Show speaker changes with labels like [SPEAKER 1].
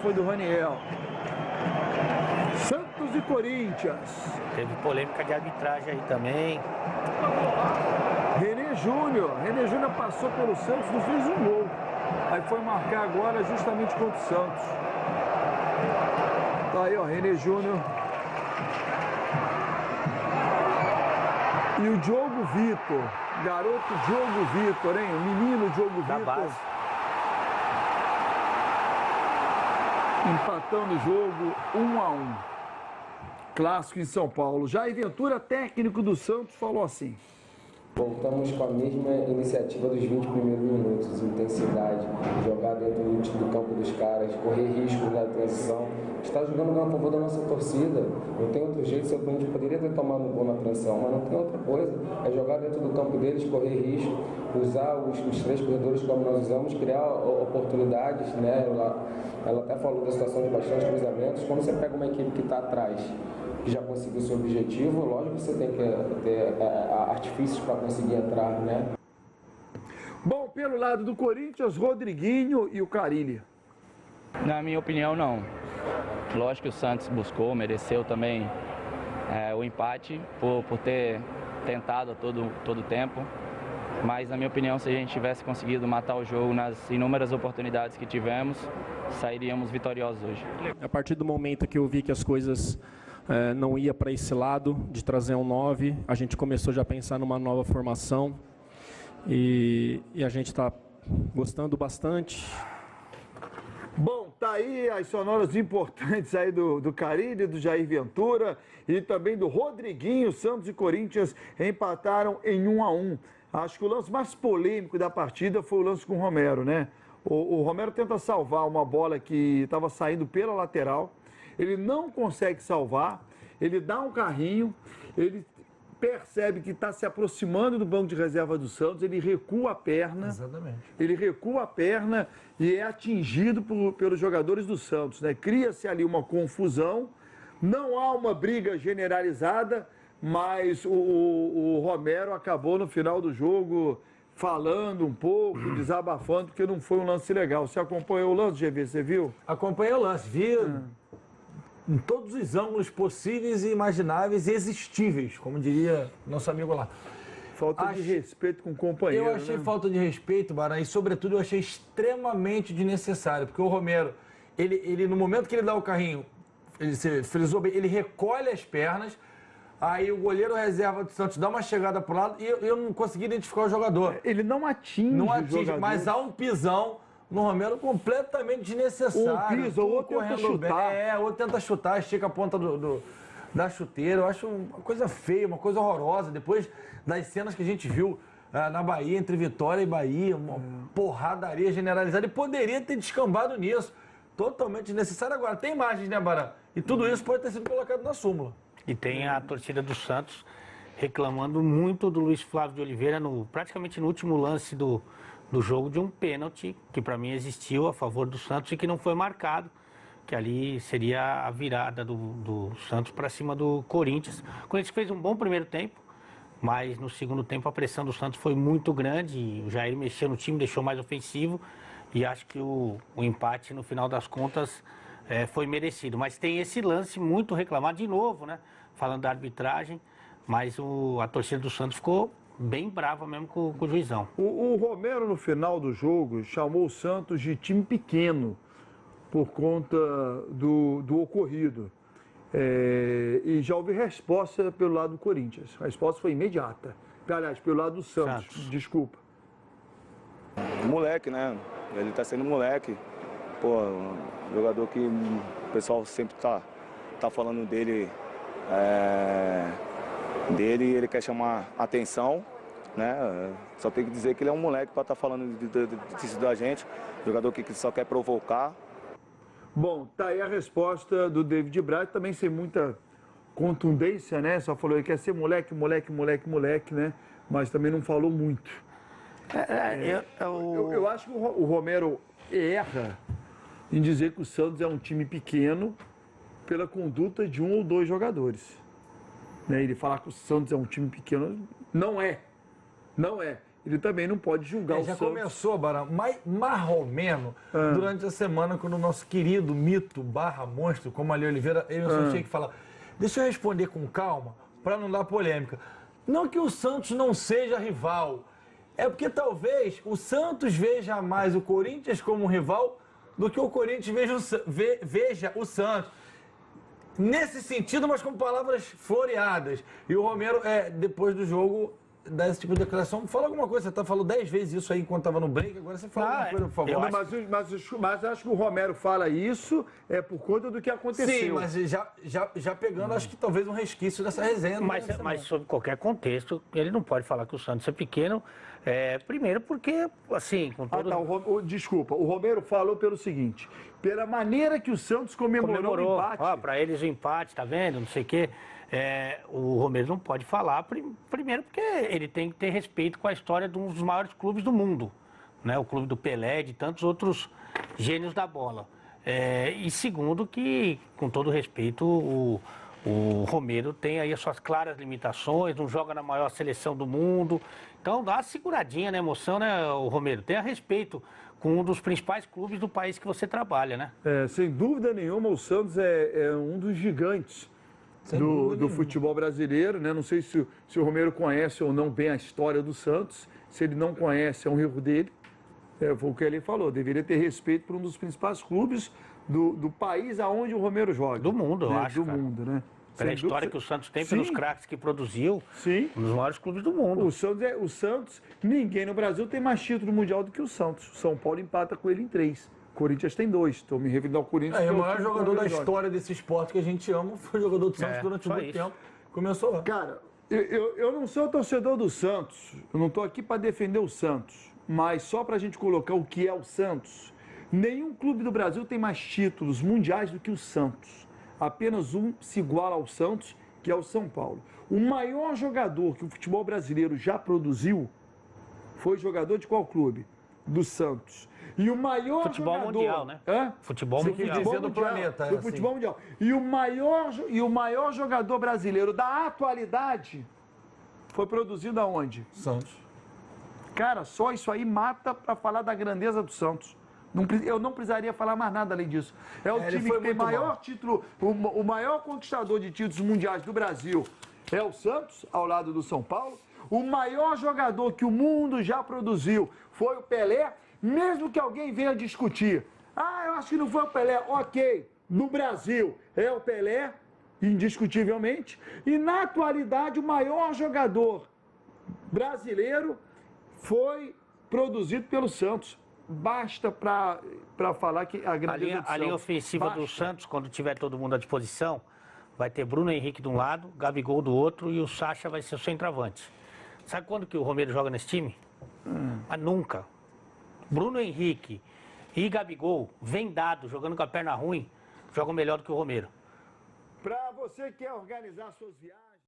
[SPEAKER 1] foi do Raniel. Santos e Corinthians.
[SPEAKER 2] Teve polêmica de arbitragem aí também.
[SPEAKER 1] René Júnior passou pelo Santos, não fez um gol. Aí foi marcar agora justamente contra o Santos. Tá aí, ó, René Júnior. E o Diogo Vitor, garoto Diogo Vitor, hein? O menino Diogo
[SPEAKER 2] Da
[SPEAKER 1] Vitor.
[SPEAKER 2] base.
[SPEAKER 1] Empatando o jogo 1-1. Clássico em São Paulo. Jair Ventura, técnico do Santos, falou assim.
[SPEAKER 3] Voltamos com a mesma iniciativa dos 20 primeiros minutos, intensidade, jogar dentro do campo dos caras, correr riscos na transição. Está jogando a favor da nossa torcida, não tem outro jeito, a gente poderia ter tomado um gol na transição, mas não tem outra coisa. É jogar dentro do campo deles, correr risco, usar os três corredores como nós usamos, criar oportunidades, né? Ela até falou da situação de bastante cruzamentos. Quando você pega uma equipe que está atrás, que já conseguiu seu objetivo, lógico que você tem que ter artifícios para conseguir entrar, né?
[SPEAKER 1] Bom, pelo lado do Corinthians, Rodriguinho e o Carille.
[SPEAKER 4] Na minha opinião, não. Lógico que o Santos buscou, mereceu também o empate por ter tentado a todo tempo. Mas, na minha opinião, se a gente tivesse conseguido matar o jogo nas inúmeras oportunidades que tivemos, sairíamos vitoriosos hoje.
[SPEAKER 5] A partir do momento que eu vi que as coisas não ia para esse lado de trazer um 9, a gente começou já a pensar numa nova formação e a gente está gostando bastante.
[SPEAKER 1] Bom, tá aí as sonoras importantes aí do Carille, do Jair Ventura e também do Rodriguinho. Santos e Corinthians empataram em 1-1. Acho que o lance mais polêmico da partida foi o lance com o Romero, né? O Romero tenta salvar uma bola que estava saindo pela lateral. Ele não consegue salvar, ele dá um carrinho, ele percebe que está se aproximando do banco de reserva do Santos, ele recua a perna.
[SPEAKER 6] Exatamente.
[SPEAKER 1] Ele recua a perna e é atingido pelos jogadores do Santos, né? Cria-se ali uma confusão, não há uma briga generalizada, mas o Romero acabou no final do jogo falando um pouco, desabafando, porque não foi um lance legal. Você acompanhou o lance, GV, você viu?
[SPEAKER 6] Acompanhei o lance, vi em todos os ângulos possíveis e imagináveis e existíveis, como diria nosso amigo lá.
[SPEAKER 1] Falta de respeito com o companheiro.
[SPEAKER 6] Eu achei falta de respeito, Baran, e sobretudo eu achei extremamente desnecessário, porque o Romero, ele no momento que ele dá o carrinho, ele se frisou bem, ele recolhe as pernas, aí o goleiro reserva do Santos dá uma chegada pro lado e eu não consegui identificar o jogador.
[SPEAKER 1] Ele não atinge,
[SPEAKER 6] mas há um pisão no Romero completamente desnecessário.
[SPEAKER 1] Um piso, o outro tenta chutar.
[SPEAKER 6] O outro tenta chutar, estica a ponta da chuteira. Eu acho uma coisa feia, uma coisa horrorosa. Depois das cenas que a gente viu na Bahia, entre Vitória e Bahia, uma porradaria generalizada, e poderia ter descambado nisso. Totalmente desnecessário. Agora, tem imagens, né, Baran? E tudo isso pode ter sido colocado na súmula.
[SPEAKER 2] E tem a torcida do Santos reclamando muito do Luiz Flávio de Oliveira, praticamente no último lance do jogo, de um pênalti que para mim existiu a favor do Santos e que não foi marcado, que ali seria a virada do Santos para cima do Corinthians. O Corinthians fez um bom primeiro tempo, mas no segundo tempo a pressão do Santos foi muito grande e o Jair mexeu no time, deixou mais ofensivo e acho que o empate no final das contas foi merecido. Mas tem esse lance muito reclamado de novo, né? Falando da arbitragem, mas a torcida do Santos ficou bem brava mesmo com o juizão.
[SPEAKER 1] O Romero, no final do jogo, chamou o Santos de time pequeno por conta do ocorrido. E já houve resposta pelo lado do Corinthians. A resposta foi imediata. Aliás, pelo lado do Santos. Desculpa.
[SPEAKER 7] Moleque, né? Ele tá sendo moleque. Pô, um jogador que o pessoal sempre tá falando dele. Ele quer chamar atenção, né? Só tem que dizer que ele é um moleque para estar falando disso da gente, jogador que só quer provocar.
[SPEAKER 1] Bom, tá aí a resposta do David Braz, também sem muita contundência, né? Só falou que quer ser moleque, né? Mas também não falou muito. Eu acho que o Romero erra em dizer que o Santos é um time pequeno pela conduta de um ou dois jogadores. Ele falar que o Santos é um time pequeno, não é. ele também não pode julgar o
[SPEAKER 6] Já
[SPEAKER 1] Santos.
[SPEAKER 6] começou, Barão, mais ou menos, durante a semana, quando o nosso querido mito / monstro, como Ali Oliveira, Emerson Sheik fala, deixa eu responder com calma, para não dar polêmica. Não que o Santos não seja rival, é porque talvez o Santos veja mais o Corinthians como rival do que o Corinthians veja o Santos. Nesse sentido, mas com palavras floreadas. E o Romero, depois do jogo, dá esse tipo de declaração. Fala alguma coisa, você falou 10 vezes isso aí enquanto estava no break, agora você fala alguma coisa, por favor.
[SPEAKER 1] Mas acho que o Romero fala isso por conta do que aconteceu.
[SPEAKER 6] Sim, mas já pegando, acho que talvez um resquício dessa resenha.
[SPEAKER 2] Mas sob qualquer contexto, ele não pode falar que o Santos é pequeno, primeiro porque, assim, com todo...
[SPEAKER 1] Desculpa, o Romero falou pelo seguinte, pela maneira que o Santos comemorou o empate.
[SPEAKER 2] Para eles o empate, tá vendo, não sei o quê. O Romero não pode falar, primeiro porque ele tem que ter respeito com a história de um dos maiores clubes do mundo, né? O clube do Pelé e de tantos outros gênios da bola. E segundo que, com todo respeito, o Romero tem aí as suas claras limitações, não joga na maior seleção do mundo. Então dá uma seguradinha na emoção, né, o Romero? Tenha respeito com um dos principais clubes do país que você trabalha, né?
[SPEAKER 1] Sem dúvida nenhuma, o Santos é um dos gigantes do futebol brasileiro, né? Não sei se o Romero conhece ou não bem a história do Santos. Se ele não conhece, é um erro dele. Foi o que ele falou, deveria ter respeito por um dos principais clubes do país aonde o Romero joga.
[SPEAKER 2] Do mundo, eu acho.
[SPEAKER 1] Do mundo, né?
[SPEAKER 2] Pela história que o Santos tem, pelos craques que produziu, um dos maiores clubes do mundo.
[SPEAKER 1] O Santos, ninguém no Brasil tem mais título mundial do que o Santos. O São Paulo empata com ele em 3. O Corinthians tem 2. Estou me referindo ao Corinthians.
[SPEAKER 6] O maior jogador da história desse esporte que a gente ama foi o jogador do Santos durante muito tempo. Começou lá.
[SPEAKER 1] Cara, eu não sou torcedor do Santos. Eu não estou aqui para defender o Santos. Mas só para a gente colocar o que é o Santos. Nenhum clube do Brasil tem mais títulos mundiais do que o Santos. Apenas um se iguala ao Santos, que é o São Paulo. O maior jogador que o futebol brasileiro já produziu foi jogador de qual clube? Do Santos. E o maior
[SPEAKER 2] futebol
[SPEAKER 1] jogador...
[SPEAKER 2] mundial, né? Futebol mundial.
[SPEAKER 6] Do planeta.
[SPEAKER 1] Do futebol mundial. E o maior jogador brasileiro da atualidade foi produzido aonde?
[SPEAKER 6] Santos.
[SPEAKER 1] Cara, só isso aí mata para falar da grandeza do Santos. Eu não precisaria falar mais nada além disso. É o time que tem maior título, o maior conquistador de títulos mundiais do Brasil é o Santos, ao lado do São Paulo. O maior jogador que o mundo já produziu foi o Pelé, mesmo que alguém venha discutir. Eu acho que não foi o Pelé. Ok, no Brasil é o Pelé, indiscutivelmente. E na atualidade o maior jogador brasileiro foi produzido pelo Santos. Basta para falar que a grandeza do Santos.
[SPEAKER 2] A linha ofensiva do Santos, quando tiver todo mundo à disposição, vai ter Bruno Henrique de um lado, Gabigol do outro e o Sacha vai ser o centroavante. Sabe quando que o Romero joga nesse time? Nunca. Bruno Henrique e Gabigol, vendado, jogando com a perna ruim, jogam melhor do que o Romero.
[SPEAKER 1] Para você que quer organizar suas viagens...